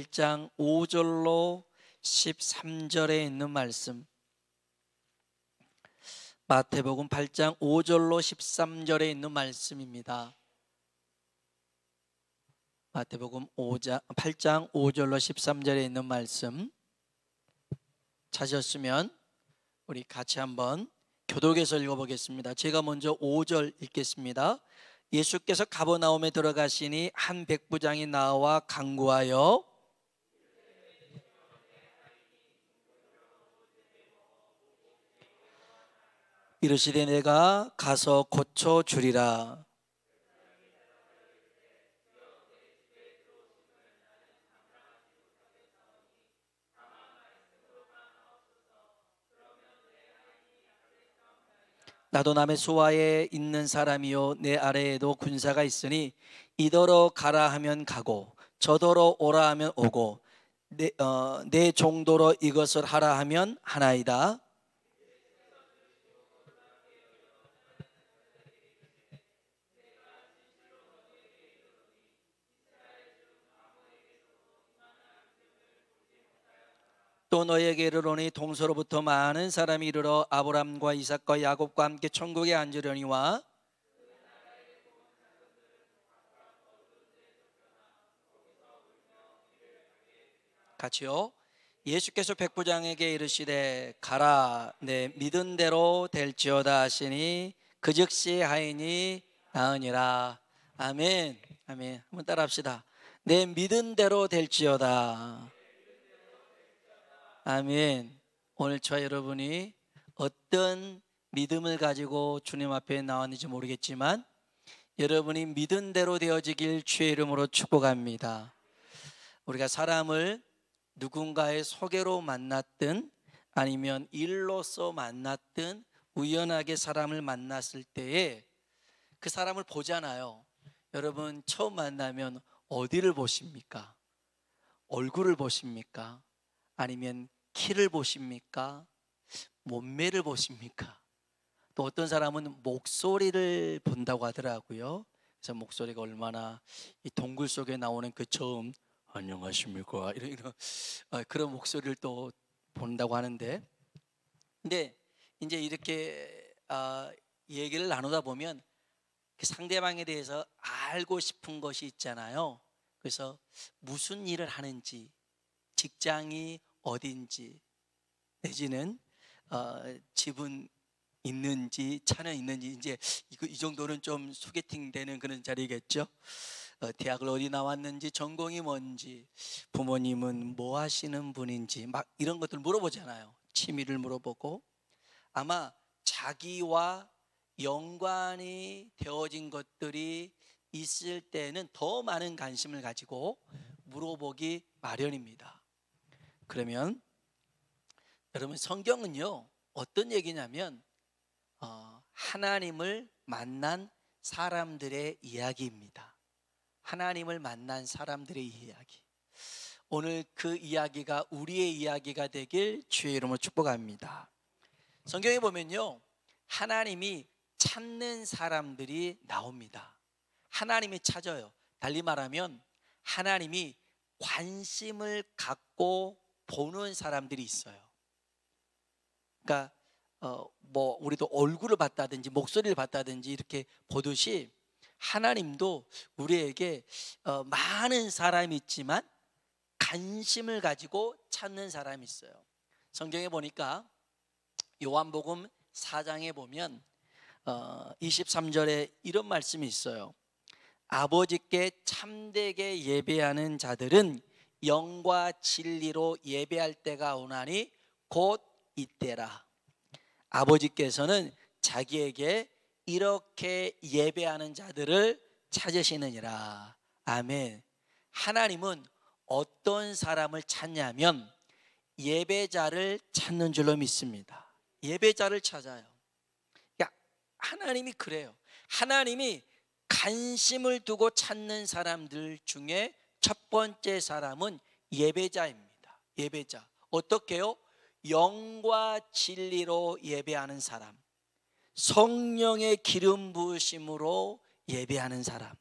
8장 5절로 13절에 있는 말씀, 마태복음 8장 5절로 13절에 있는 말씀입니다. 마태복음 8장 5절로 13절에 있는 말씀 찾으셨으면 우리 같이 한번 교독해서 읽어보겠습니다. 제가 먼저 5절 읽겠습니다. 예수께서 가버나움에 들어가시니 한 백부장이 나와 간구하여 이르시되 내가 가서 고쳐 주리라. 나도 남의 수하에 있는 사람이요 내 아래에도 군사가 있으니 이더러 가라 하면 가고 저더러 오라 하면 오고 내 정도로 이것을 하라 하면 하나이다. 또 너희에게 이르노니 동서로부터 많은 사람이 이르러 아브람과 이삭과 야곱과 함께 천국에 앉으려니와 같이요. 예수께서 백부장에게 이르시되 가라 내 믿은 대로 될지어다 하시니 그 즉시 하이니 나으니라. 아멘. 아멘. 한번 따라합시다. 내 믿은 대로 될지어다. 아멘. 오늘 저와 여러분이 어떤 믿음을 가지고 주님 앞에 나왔는지 모르겠지만 여러분이 믿은 대로 되어지길 주의 이름으로 축복합니다. 우리가 사람을 누군가의 소개로 만났든 아니면 일로서 만났든 우연하게 사람을 만났을 때에 그 사람을 보잖아요. 여러분 처음 만나면 어디를 보십니까? 얼굴을 보십니까? 아니면 키를 보십니까? 몸매를 보십니까? 또 어떤 사람은 목소리를 본다고 하더라고요. 그래서 목소리가 얼마나 이 동굴 속에 나오는 그 처음 안녕하십니까 이런 그런 목소리를 또 본다고 하는데, 근데 이제 이렇게 얘기를 나누다 보면 그 상대방에 대해서 알고 싶은 것이 있잖아요. 그래서 무슨 일을 하는지, 직장이 어딘지, 내지는 집은 있는지 차는 있는지, 이제 이 정도는 좀 소개팅 되는 그런 자리겠죠. 대학을 어디 나왔는지, 전공이 뭔지, 부모님은 뭐 하시는 분인지 막 이런 것들 물어보잖아요. 취미를 물어보고 아마 자기와 연관이 되어진 것들이 있을 때는 더 많은 관심을 가지고 물어보기 마련입니다. 그러면 여러분 성경은요 어떤 얘기냐면 하나님을 만난 사람들의 이야기입니다. 하나님을 만난 사람들의 이야기. 오늘 그 이야기가 우리의 이야기가 되길 주의 이름으로 축복합니다. 성경에 보면요 하나님이 찾는 사람들이 나옵니다. 하나님이 찾아요. 달리 말하면 하나님이 관심을 갖고 보는 사람들이 있어요. 그러니까 뭐 우리도 얼굴을 봤다든지 목소리를 봤다든지 이렇게 보듯이 하나님도 우리에게 많은 사람이 있지만 관심을 가지고 찾는 사람이 있어요. 성경에 보니까 요한복음 4장에 보면 23절에 이런 말씀이 있어요. 아버지께 참되게 예배하는 자들은 영과 진리로 예배할 때가 오나니 곧 이때라. 아버지께서는 자기에게 이렇게 예배하는 자들을 찾으시느니라. 아멘. 하나님은 어떤 사람을 찾냐면 예배자를 찾는 줄로 믿습니다. 예배자를 찾아요. 그러니까 하나님이 그래요. 하나님이 관심을 두고 찾는 사람들 중에 첫 번째 사람은 예배자입니다. 예배자. 어떻게요? 영과 진리로 예배하는 사람, 성령의 기름 부으심으로 예배하는 사람.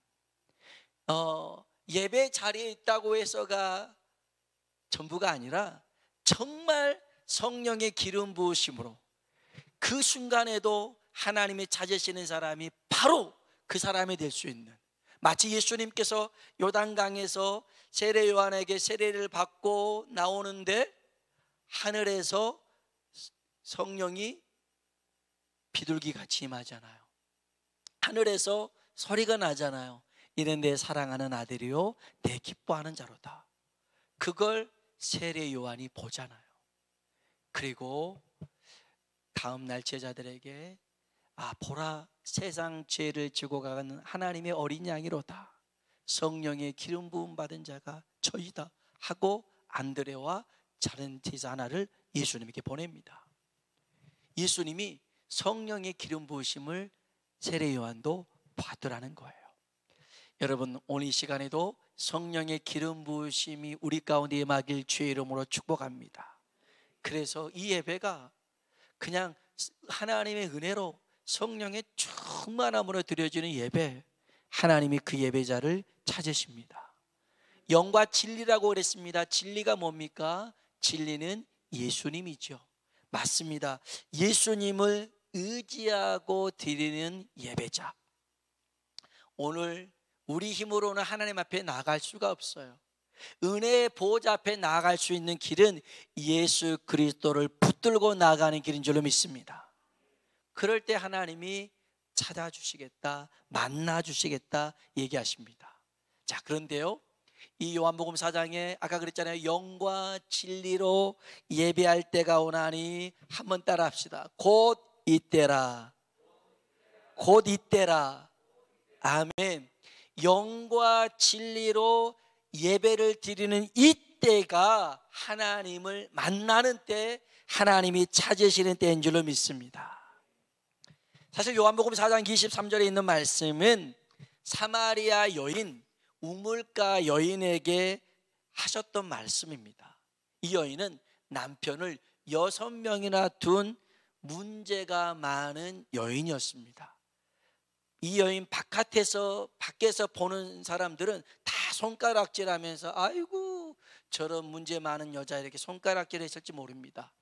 예배 자리에 있다고 해서가 전부가 아니라 정말 성령의 기름 부으심으로 그 순간에도 하나님이 찾으시는 사람이 바로 그 사람이 될 수 있는, 마치 예수님께서 요단강에서 세례 요한에게 세례를 받고 나오는데 하늘에서 성령이 비둘기같이 임하잖아요. 하늘에서 소리가 나잖아요. 이는 내 사랑하는 아들이요 내 기뻐하는 자로다. 그걸 세례 요한이 보잖아요. 그리고 다음 날 제자들에게 보라, 세상 죄를 지고 가는 하나님의 어린 양이로다. 성령의 기름 부음 받은 자가 저희다 하고 안드레와 다른 제자 하나를 예수님에게 보냅니다. 예수님이 성령의 기름 부으심을 세례 요한도 받으라는 거예요. 여러분, 오늘 이 시간에도 성령의 기름 부으심이 우리 가운데 임하길 주의 이름으로 축복합니다. 그래서 이 예배가 그냥 하나님의 은혜로 성령의 충만함으로 드려지는 예배, 하나님이 그 예배자를 찾으십니다. 영과 진리라고 그랬습니다. 진리가 뭡니까? 진리는 예수님이죠. 맞습니다. 예수님을 의지하고 드리는 예배자. 오늘 우리 힘으로는 하나님 앞에 나아갈 수가 없어요. 은혜의 보호자 앞에 나아갈 수 있는 길은 예수 그리스도를 붙들고 나아가는 길인 줄로 믿습니다. 그럴 때 하나님이 찾아주시겠다, 만나주시겠다 얘기하십니다. 자, 그런데요, 이 요한복음 4장에 아까 그랬잖아요. 영과 진리로 예배할 때가 오나니, 한번 따라 합시다. 곧 이때라. 곧 이때라. 아멘. 영과 진리로 예배를 드리는 이때가 하나님을 만나는 때, 하나님이 찾으시는 때인 줄로 믿습니다. 사실 요한복음 4장 23절에 있는 말씀은 사마리아 여인, 우물가 여인에게 하셨던 말씀입니다. 이 여인은 남편을 6명이나 둔 문제가 많은 여인이었습니다. 이 여인 밖에서 보는 사람들은 다 손가락질하면서 아이고 저런 문제 많은 여자, 이렇게 손가락질 했을지 모릅니다.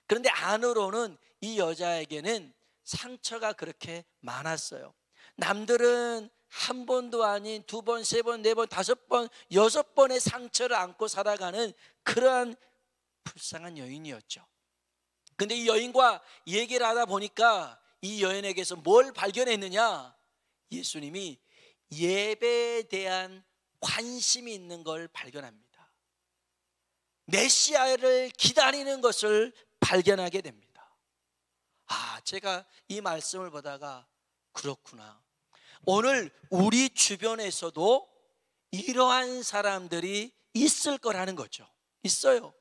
그런데 안으로는 이 여자에게는 상처가 그렇게 많았어요. 남들은 한 번도 아닌 두 번, 세 번, 네 번, 다섯 번, 여섯 번의 상처를 안고 살아가는 그러한 불쌍한 여인이었죠. 근데 이 여인과 얘기를 하다 보니까 이 여인에게서 뭘 발견했느냐? 예수님이 예배에 대한 관심이 있는 걸 발견합니다. 메시아를 기다리는 것을 발견하게 됩니다. 제가 이 말씀을 보다가 그렇구나, 오늘 우리 주변에서도 이러한 사람들이 있을 거라는 거죠. 있어요.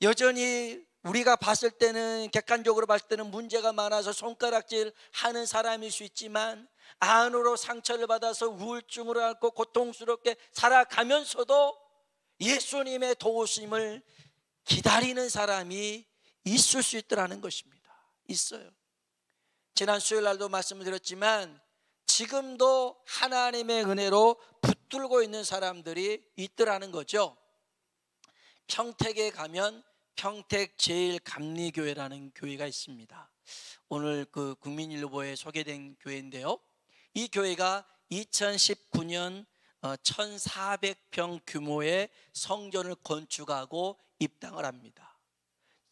여전히 우리가 봤을 때는, 객관적으로 봤을 때는 문제가 많아서 손가락질 하는 사람일 수 있지만, 안으로 상처를 받아서 우울증으로 앓고 고통스럽게 살아가면서도 예수님의 도우심을 기다리는 사람이 있을 수 있더라는 것입니다. 있어요. 지난 수요일 날도 말씀을 드렸지만 지금도 하나님의 은혜로 붙들고 있는 사람들이 있더라는 거죠. 평택에 가면 평택 제일감리교회라는 교회가 있습니다. 오늘 그 국민일보에 소개된 교회인데요, 이 교회가 2019년 1,400평 규모의 성전을 건축하고 입당을 합니다.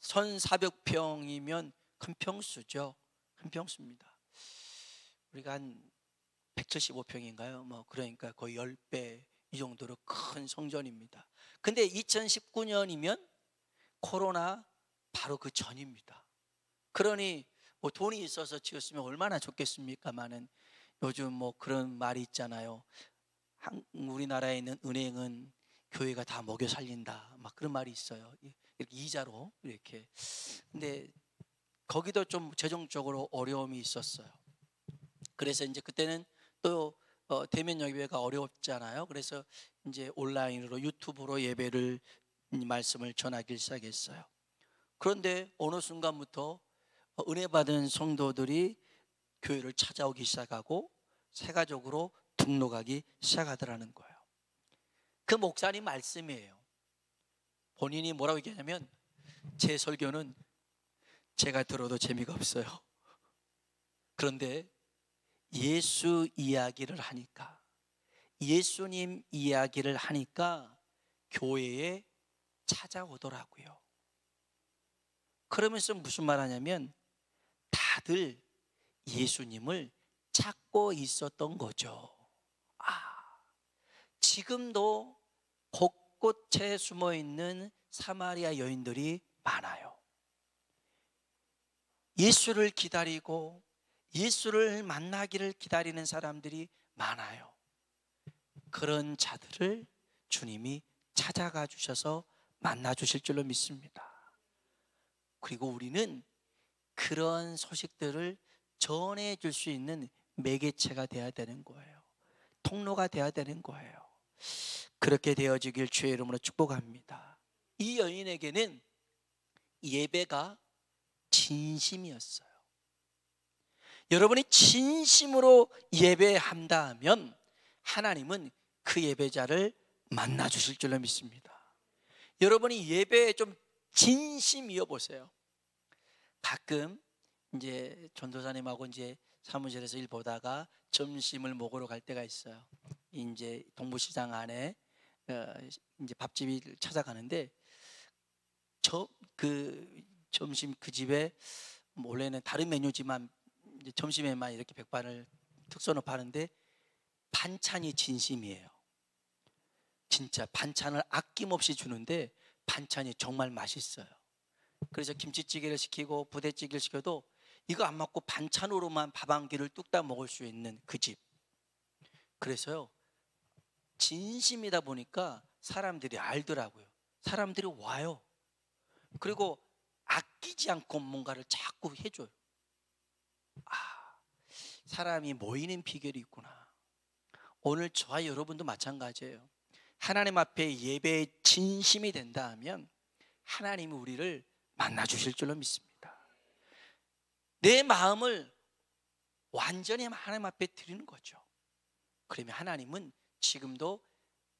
1,400평이면 큰 평수죠. 큰 평수입니다. 우리가 한 175평인가요? 그러니까 거의 10배 이 정도로 큰 성전입니다. 근데 2019년이면 코로나 바로 그 전입니다. 그러니 돈이 있어서 지었으면 얼마나 좋겠습니까마는, 요즘 그런 말이 있잖아요. 우리나라에 있는 은행은 교회가 다 먹여 살린다, 그런 말이 있어요. 이렇게 이자로 이렇게. 근데 거기도 좀 재정적으로 어려움이 있었어요. 그래서 이제 그때는 또 대면 예배가 어렵잖아요. 그래서 이제 온라인으로 유튜브로 예배를, 말씀을 전하기 시작했어요. 그런데 어느 순간부터 은혜 받은 성도들이 교회를 찾아오기 시작하고 세가족으로 등록하기 시작하더라는 거예요. 그 목사님 말씀이에요. 본인이 뭐라고 얘기하냐면 제 설교는 제가 들어도 재미가 없어요. 그런데 예수 이야기를 하니까, 예수님 이야기를 하니까 교회에 찾아오더라고요. 그러면서 무슨 말 하냐면 다들 예수님을 찾고 있었던 거죠. 지금도 곳곳에 숨어 있는 사마리아 여인들이 많아요. 예수를 기다리고 예수를 만나기를 기다리는 사람들이 많아요. 그런 자들을 주님이 찾아가 주셔서 만나 주실 줄로 믿습니다. 그리고 우리는 그런 소식들을 전해 줄 수 있는 매개체가 되어야 되는 거예요. 통로가 되어야 되는 거예요. 그렇게 되어지길 주의 이름으로 축복합니다. 이 여인에게는 예배가 진심이었어요. 여러분이 진심으로 예배한다 하면 하나님은 그 예배자를 만나 주실 줄로 믿습니다. 여러분이 예배에 좀 진심이어 보세요. 가끔 이제 전도사님하고 이제 사무실에서 일 보다가 점심을 먹으러 갈 때가 있어요. 이제 동부시장 안에 이제 밥집을 찾아가는데 점심 그 집에 원래는 다른 메뉴지만 이제 점심에만 이렇게 백반을 특선으로 파는데 반찬이 진심이에요. 진짜 반찬을 아낌없이 주는데 반찬이 정말 맛있어요. 그래서 김치찌개를 시키고 부대찌개를 시켜도 이거 안 먹고 반찬으로만 밥 한 끼를 뚝딱 먹을 수 있는 그 집. 그래서요, 진심이다 보니까 사람들이 알더라고요. 사람들이 와요. 그리고 아끼지 않고 뭔가를 자꾸 해줘요. 사람이 모이는 비결이 있구나. 오늘 저와 여러분도 마찬가지예요. 하나님 앞에 예배의 진심이 된다 하면 하나님이 우리를 만나 주실 줄로 믿습니다. 내 마음을 완전히 하나님 앞에 드리는 거죠. 그러면 하나님은 지금도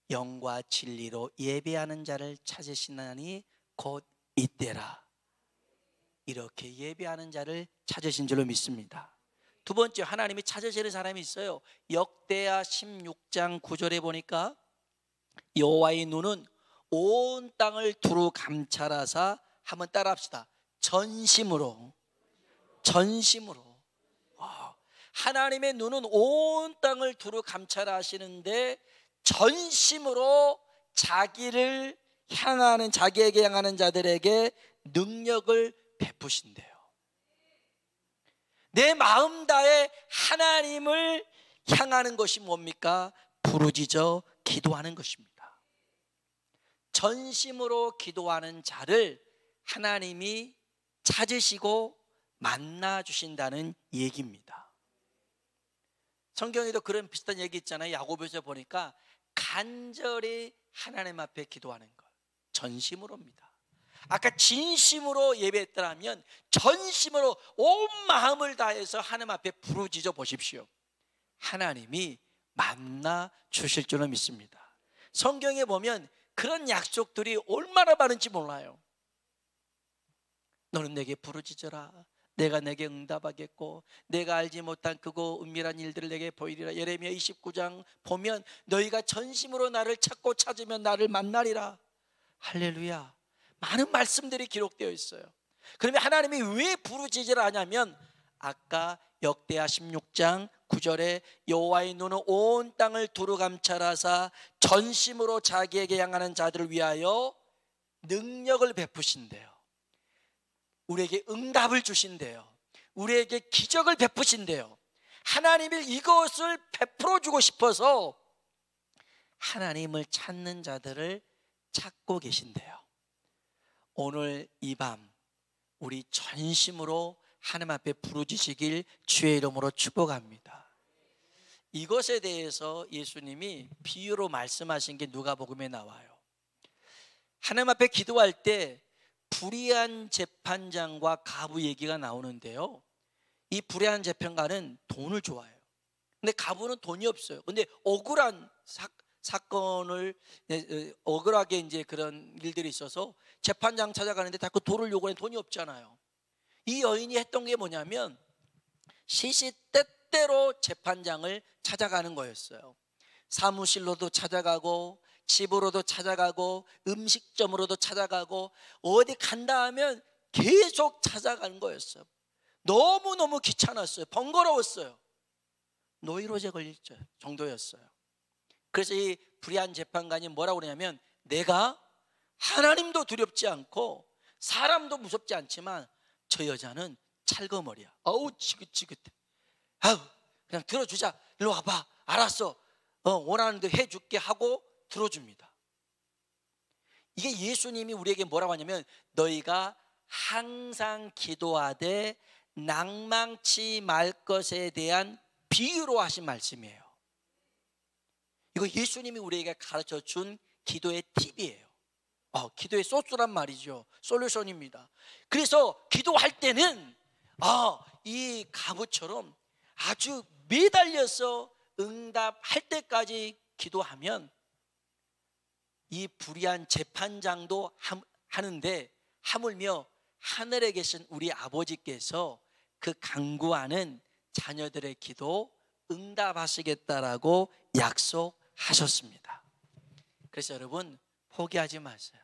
영과 진리로 예배하는 자를 찾으시나니 곧 이때라. 이렇게 예배하는 자를 찾으신 줄로 믿습니다. 두 번째, 하나님이 찾으시는 사람이 있어요. 역대하 16장 9절에 보니까 여호와의 눈은 온 땅을 두루 감찰하사, 한번 따라합시다. 전심으로. 하나님의 눈은 온 땅을 두루 감찰하시는데 전심으로 자기에게 향하는 자들에게 능력을 베푸신대요. 내 마음 다해 하나님을 향하는 것이 뭡니까? 부르짖어 기도하는 것입니다. 전심으로 기도하는 자를 하나님이 찾으시고 만나 주신다는 얘기입니다. 성경에도 그런 비슷한 얘기 있잖아요. 야고보서 보니까 간절히 하나님 앞에 기도하는 것, 전심으로입니다. 아까 진심으로 예배했더라면 전심으로 온 마음을 다해서 하나님 앞에 부르짖어 보십시오. 하나님이 만나 주실 줄은 믿습니다. 성경에 보면 그런 약속들이 얼마나 많은지 몰라요. 너는 내게 부르짖어라, 내가 내게 응답하겠고 내가 알지 못한 크고 은밀한 일들을 내게 보이리라. 예레미야 29장 보면 너희가 전심으로 나를 찾고 찾으면 나를 만나리라. 할렐루야. 많은 말씀들이 기록되어 있어요. 그러면 하나님이 왜 부르짖으라 하냐면 아까 역대하 16장 9절에 여호와의 눈은 온 땅을 두루 감찰하사 전심으로 자기에게 향하는 자들을 위하여 능력을 베푸신대요. 우리에게 응답을 주신대요. 우리에게 기적을 베푸신대요. 하나님이 이것을 베풀어 주고 싶어서 하나님을 찾는 자들을 찾고 계신대요. 오늘 이 밤 우리 전심으로 하나님 앞에 부르짖으시길 주의 이름으로 축복합니다. 이것에 대해서 예수님이 비유로 말씀하신 게 누가복음에 나와요. 하나님 앞에 기도할 때 불의한 재판장과 가부 얘기가 나오는데요, 이 불의한 재판관은 돈을 좋아해요. 근데 가부는 돈이 없어요. 근데 억울한 사건을 억울하게 이제 그런 일들이 있어서 재판장 찾아가는데 자꾸 돈을 요구해. 돈이 없잖아요. 이 여인이 했던 게 뭐냐면 시시때때로 재판장을 찾아가는 거였어요. 사무실로도 찾아가고 집으로도 찾아가고 음식점으로도 찾아가고 어디 간다 하면 계속 찾아가는 거였어요. 너무너무 귀찮았어요. 번거로웠어요. 노이로제 걸릴 정도였어요. 그래서 이 불의한 재판관이 뭐라고 그러냐면, 내가 하나님도 두렵지 않고 사람도 무섭지 않지만 저 여자는 찰거머리야. 아우 지긋지긋해. 아우 그냥 들어주자. 일로 와봐. 알았어. 원하는 대로 해줄게 하고 들어줍니다. 이게 예수님이 우리에게 뭐라고 하냐면, 너희가 항상 기도하되 낭망치 말 것에 대한 비유로 하신 말씀이에요. 이거 예수님이 우리에게 가르쳐 준 기도의 팁이에요. 기도의 소스란 말이죠. 솔루션입니다. 그래서 기도할 때는 이 가부처럼 아주 매달려서 응답할 때까지 기도하면 이 불의한 재판장도 하는데, 하물며 하늘에 계신 우리 아버지께서 그 간구하는 자녀들의 기도 응답하시겠다라고 약속하셨습니다. 그래서 여러분 포기하지 마세요.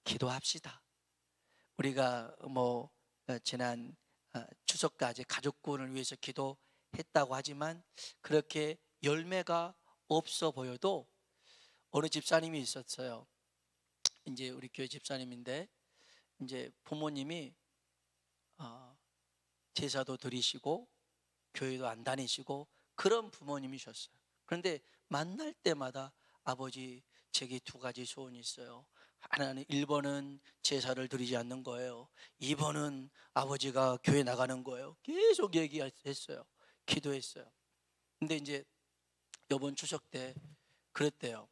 기도합시다. 우리가 지난 추석까지 가족군을 위해서 기도했다고 하지만 그렇게 열매가 없어 보여도 어느 집사님이 있었어요. 이제 우리 교회 집사님인데 이제 부모님이 제사도 드리시고 교회도 안 다니시고 그런 부모님이셨어요. 그런데 만날 때마다 아버지, 제게 두 가지 소원이 있어요. 하나는 1번은 제사를 드리지 않는 거예요. 2번은 아버지가 교회 나가는 거예요. 계속 얘기했어요. 기도했어요. 근데 이제 이번 추석 때 그랬대요.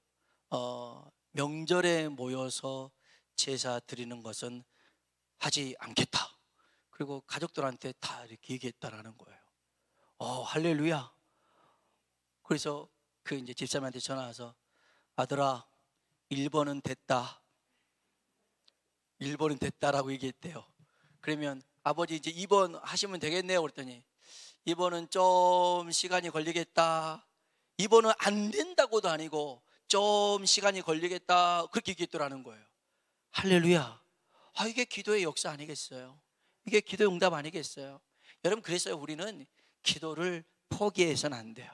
명절에 모여서 제사 드리는 것은 하지 않겠다. 그리고 가족들한테 다 이렇게 얘기했다라는 거예요. 할렐루야. 그래서 그 이제 집사님한테 전화 와서, 아들아 1번은 됐다. 1번은 됐다라고 얘기했대요. 그러면 아버지 이제 2번 하시면 되겠네요. 그랬더니 2번은 좀 시간이 걸리겠다. 2번은 안 된다고도 아니고 좀 시간이 걸리겠다. 그렇게 얘기했더라는 거예요. 할렐루야. 이게 기도의 역사 아니겠어요? 이게 기도의 응답 아니겠어요? 여러분, 그래서 우리는 기도를 포기해서는 안 돼요.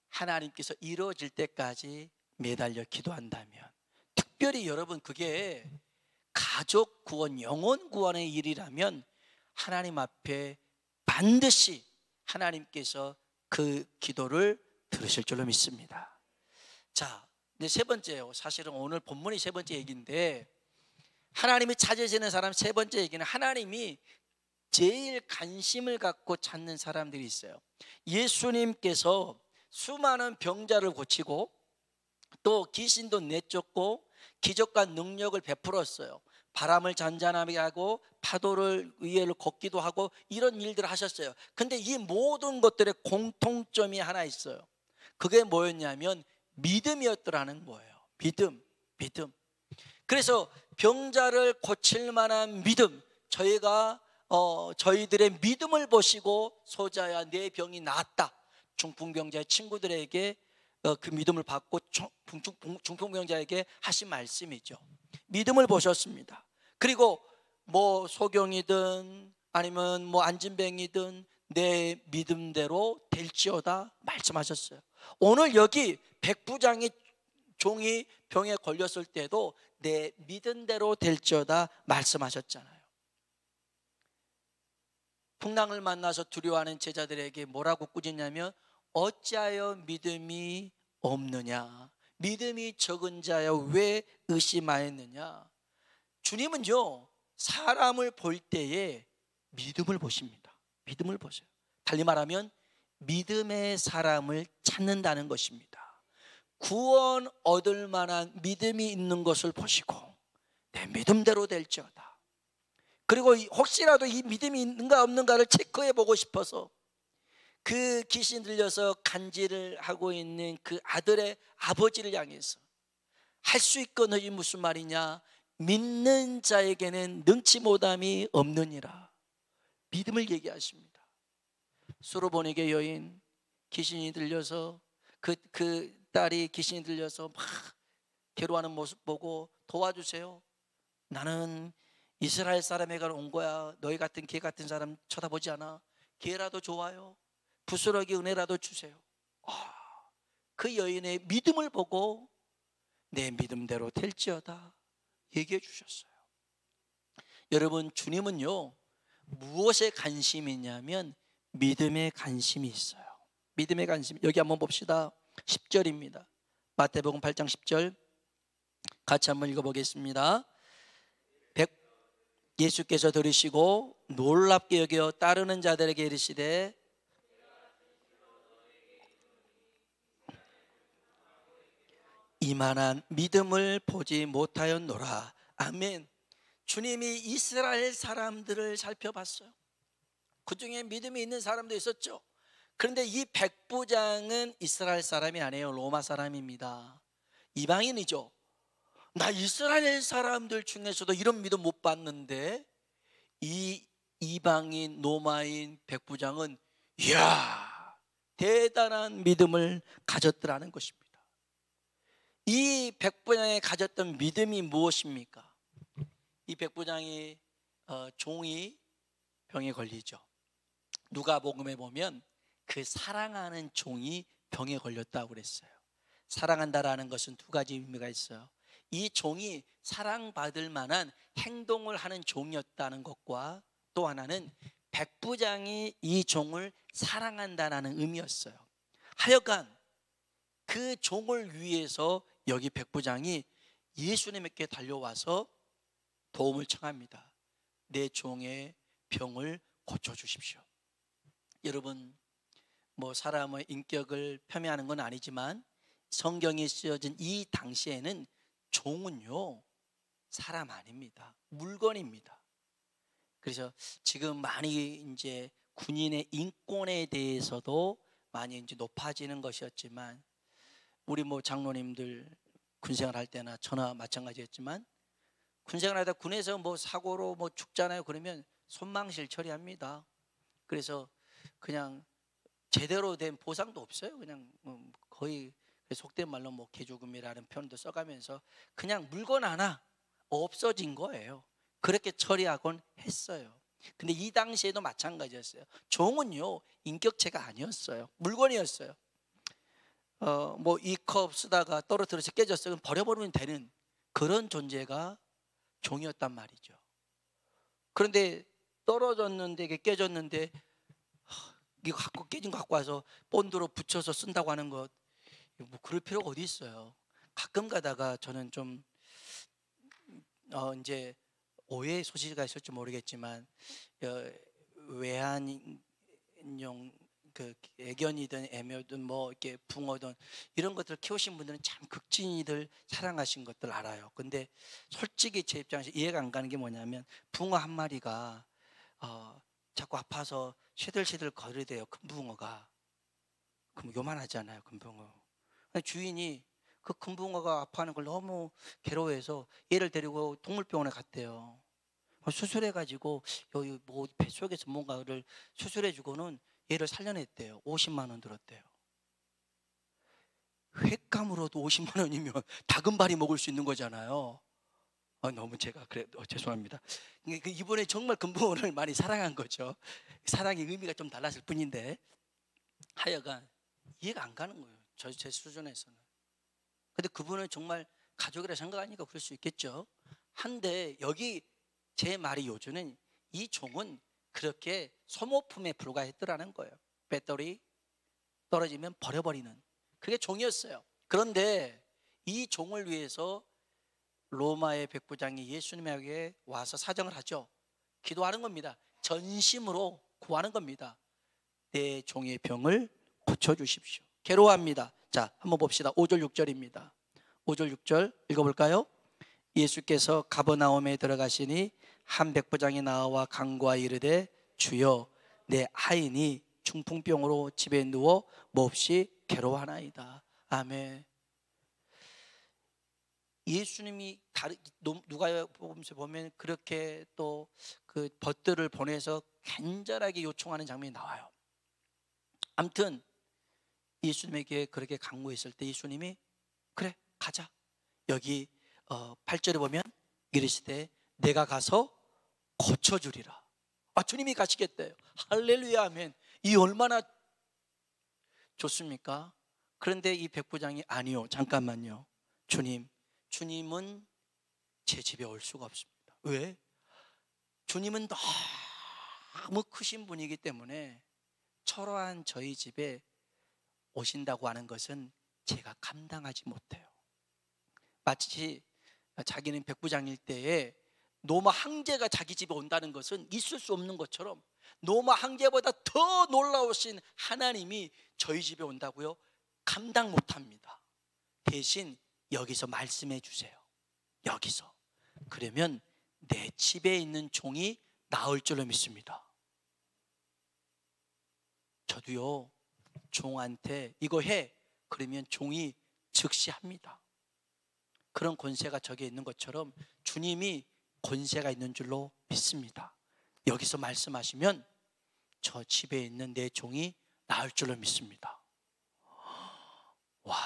하나님께서 이루어질 때까지 매달려 기도한다면, 특별히 여러분 그게 가족 구원, 영혼 구원의 일이라면 하나님 앞에 반드시 하나님께서 그 기도를 들으실 줄로 믿습니다. 자, 이제 세 번째요. 사실은 오늘 본문이 세 번째 얘기인데, 하나님이 찾으시는 사람 세 번째 얘기는 하나님이 제일 관심을 갖고 찾는 사람들이 있어요. 예수님께서 수많은 병자를 고치고 또 귀신도 내쫓고 기적과 능력을 베풀었어요. 바람을 잔잔하게 하고 파도를 위에를 걷기도 하고 이런 일들을 하셨어요. 근데 이 모든 것들의 공통점이 하나 있어요. 그게 뭐였냐면 믿음이었더라는 거예요. 믿음. 그래서 병자를 고칠 만한 믿음, 저희들의 믿음을 보시고 소자야 내 병이 나았다. 중풍병자의 친구들에게 그 믿음을 받고 중풍병자에게 하신 말씀이죠. 믿음을 보셨습니다. 그리고 소경이든 아니면 안진뱅이든 내 믿음대로 될지어다 말씀하셨어요. 오늘 여기 백부장의 종이 병에 걸렸을 때도 내 믿음대로 될지어다 말씀하셨잖아요. 풍랑을 만나서 두려워하는 제자들에게 뭐라고 꾸짖냐면, 어찌하여 믿음이 없느냐, 믿음이 적은 자여 왜 의심하였느냐. 주님은요, 사람을 볼 때에 믿음을 보십니다. 믿음을 보세요. 달리 말하면 믿음의 사람을 찾는다는 것입니다. 구원 얻을 만한 믿음이 있는 것을 보시고 내 믿음대로 될지어다. 그리고 혹시라도 이 믿음이 있는가 없는가를 체크해 보고 싶어서 그 귀신 들려서 간질을 하고 있는 그 아들의 아버지를 향해서 할 수 있거든이 무슨 말이냐? 믿는 자에게는 능치 못함이 없느니라. 믿음을 얘기하십니다. 수로보니게 여인 귀신이 들려서 그 딸이 귀신이 들려서 막 괴로워하는 모습 보고 도와주세요. 나는 이스라엘 사람에게 온 거야. 너희 같은 개 같은 사람 쳐다보지 않아. 개라도 좋아요. 부스러기 은혜라도 주세요. 그 여인의 믿음을 보고 내 믿음대로 될지어다 얘기해 주셨어요. 여러분, 주님은요 무엇에 관심이 있냐면 믿음에 관심이 있어요. 믿음의 관심. 여기 한번 봅시다. 10절입니다. 마태복음 8장 10절 같이 한번 읽어보겠습니다. 예수께서 들으시고 놀랍게 여겨 따르는 자들에게 이르시되 이만한 믿음을 보지 못하였노라. 아멘. 주님이 이스라엘 사람들을 살펴봤어요. 그 중에 믿음이 있는 사람도 있었죠. 그런데 이 백부장은 이스라엘 사람이 아니에요. 로마 사람입니다. 이방인이죠. 나 이스라엘 사람들 중에서도 이런 믿음 못 봤는데 이 이방인 로마인 백부장은 이야 대단한 믿음을 가졌더라는 것입니다. 이 백부장이 가졌던 믿음이 무엇입니까? 이 백부장이 종이 병에 걸리죠. 누가복음에 보면 그 사랑하는 종이 병에 걸렸다고 그랬어요. 사랑한다라는 것은 두 가지 의미가 있어요. 이 종이 사랑받을 만한 행동을 하는 종이었다는 것과 또 하나는 백부장이 이 종을 사랑한다는 의미였어요. 하여간 그 종을 위해서 여기 백부장이 예수님께 달려와서 도움을 청합니다. 내 종의 병을 고쳐주십시오. 여러분, 뭐 사람의 인격을 폄훼하는 건 아니지만 성경에 쓰여진 이 당시에는 종은요 사람 아닙니다. 물건입니다. 그래서 지금 많이 이제 군인의 인권에 대해서도 많이 이제 높아지는 것이었지만 우리 뭐 장로님들 군생활 할 때나 저나 마찬가지였지만 군생활 하다 군에서 뭐 사고로 뭐 죽잖아요. 그러면 손망실 처리합니다. 그래서 그냥 제대로 된 보상도 없어요. 그냥 거의 속된 말로 뭐 개조금이라는 표현도 써가면서 그냥 물건 하나 없어진 거예요. 그렇게 처리하곤 했어요. 근데 이 당시에도 마찬가지였어요. 종은요 인격체가 아니었어요. 물건이었어요. 뭐 이 컵 쓰다가 떨어뜨려서 깨졌어요. 그럼 버려버리면 되는 그런 존재가 종이었단 말이죠. 그런데 떨어졌는데 이게 깨졌는데 이거 갖고 깨진 거 갖고 와서 본드로 붙여서 쓴다고 하는 것 뭐 그럴 필요가 어디 있어요. 가끔 가다가 저는 좀 이제 오해의 소지가 있을지 모르겠지만 외환용 그 애견이든 애묘든 뭐 이렇게 붕어든 이런 것들 키우신 분들은 참 극진히들 사랑하신 것들 알아요. 근데 솔직히 제 입장에서 이해가 안 가는 게 뭐냐면 붕어 한 마리가 자꾸 아파서 시들시들 거리대요. 큰 붕어가. 그럼 요만하잖아요. 큰 붕어. 주인이 그 큰 붕어가 아파하는 걸 너무 괴로워해서 얘를 데리고 동물병원에 갔대요. 수술해가지고 여기 뭐 뱃속에서 뭔가를 수술해주고는 얘를 살려냈대요. 50만 원 들었대요. 횟감으로도 50만 원이면 다금바리 먹을 수 있는 거잖아요. 너무 제가 그래 죄송합니다. 이번에 정말 금붕어를 많이 사랑한 거죠. 사랑의 의미가 좀 달랐을 뿐인데 하여간 이해가 안 가는 거예요. 제 수준에서는. 근데 그분은 정말 가족이라 생각하니까 그럴 수 있겠죠. 한데 여기 제 말이 요즘은 이 종은 그렇게 소모품에 불과했더라는 거예요. 배터리 떨어지면 버려버리는 그게 종이었어요. 그런데 이 종을 위해서 로마의 백부장이 예수님에게 와서 사정을 하죠. 기도하는 겁니다. 전심으로 구하는 겁니다. 내 종의 병을 고쳐주십시오. 괴로워합니다. 자, 한번 봅시다. 5절 6절입니다 5절 6절 읽어볼까요? 예수께서 가버나움에 들어가시니 한 백부장이 나와 간구하여 이르되 주여 내 아인이 중풍병으로 집에 누워 몹시 괴로워하나이다. 아멘. 예수님이 누가복음서 보면 그렇게 또 그 벗들을 보내서 간절하게 요청하는 장면이 나와요. 아무튼 예수님에게 그렇게 강구했을 때 예수님이 그래 가자. 여기 8절에 보면 이르시되 내가 가서 고쳐주리라. 주님이 가시겠대요. 할렐루야 아멘. 이 얼마나 좋습니까? 그런데 이 백부장이 아니요 잠깐만요. 주님은 제 집에 올 수가 없습니다. 왜? 주님은 너무 크신 분이기 때문에 초라한 저희 집에 오신다고 하는 것은 제가 감당하지 못해요. 마치 자기는 백부장일 때에 로마 황제가 자기 집에 온다는 것은 있을 수 없는 것처럼 로마 황제보다 더 놀라우신 하나님이 저희 집에 온다고요? 감당 못합니다. 대신 여기서 말씀해 주세요. 여기서. 그러면 내 집에 있는 종이 나을 줄로 믿습니다. 저도요 종한테 이거 해 그러면 종이 즉시 합니다. 그런 권세가 저기에 있는 것처럼 주님이 권세가 있는 줄로 믿습니다. 여기서 말씀하시면 저 집에 있는 내 종이 나을 줄로 믿습니다. 와,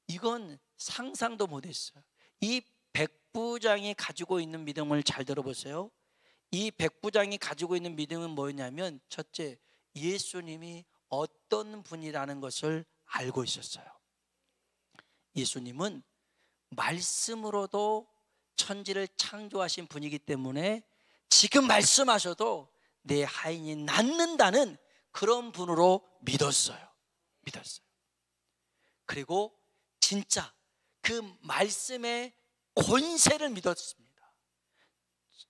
이건 상상도 못했어요. 이 백부장이 가지고 있는 믿음을 잘 들어보세요. 이 백부장이 가지고 있는 믿음은 뭐였냐면 첫째, 예수님이 어떤 분이라는 것을 알고 있었어요. 예수님은 말씀으로도 천지를 창조하신 분이기 때문에 지금 말씀하셔도 내 하인이 낫는다는 그런 분으로 믿었어요. 그리고 진짜 그 말씀의 권세를 믿었습니다.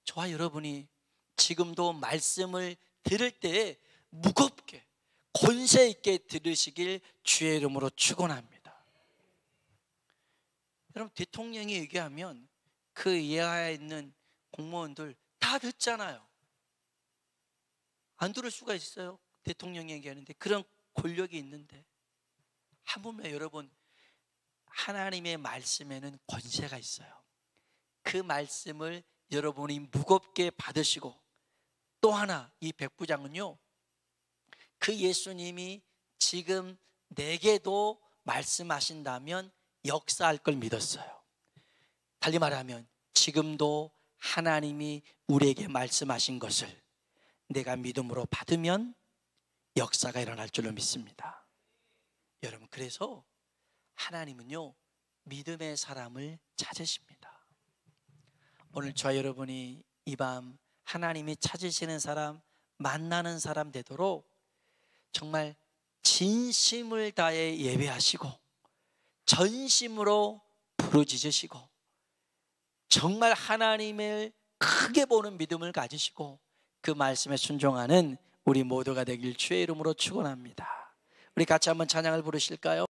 저와 여러분이 지금도 말씀을 들을 때에 무겁게 권세 있게 들으시길 주의 이름으로 축원합니다. 여러분 대통령이 얘기하면 그 이하에 있는 공무원들 다 듣잖아요. 안 들을 수가 있어요. 대통령이 얘기하는데 그런 권력이 있는데 하물며 여러분 하나님의 말씀에는 권세가 있어요. 그 말씀을 여러분이 무겁게 받으시고 또 하나 이 백부장은요 그 예수님이 지금 내게도 말씀하신다면 역사할 걸 믿었어요. 달리 말하면 지금도 하나님이 우리에게 말씀하신 것을 내가 믿음으로 받으면 역사가 일어날 줄로 믿습니다. 여러분 그래서 하나님은요 믿음의 사람을 찾으십니다. 오늘 저와 여러분이 이 밤 하나님이 찾으시는 사람, 만나는 사람 되도록 정말 진심을 다해 예배하시고 전심으로 부르짖으시고 정말 하나님을 크게 보는 믿음을 가지시고 그 말씀에 순종하는 우리 모두가 되길 주의 이름으로 축원합니다. 우리 같이 한번 찬양을 부르실까요?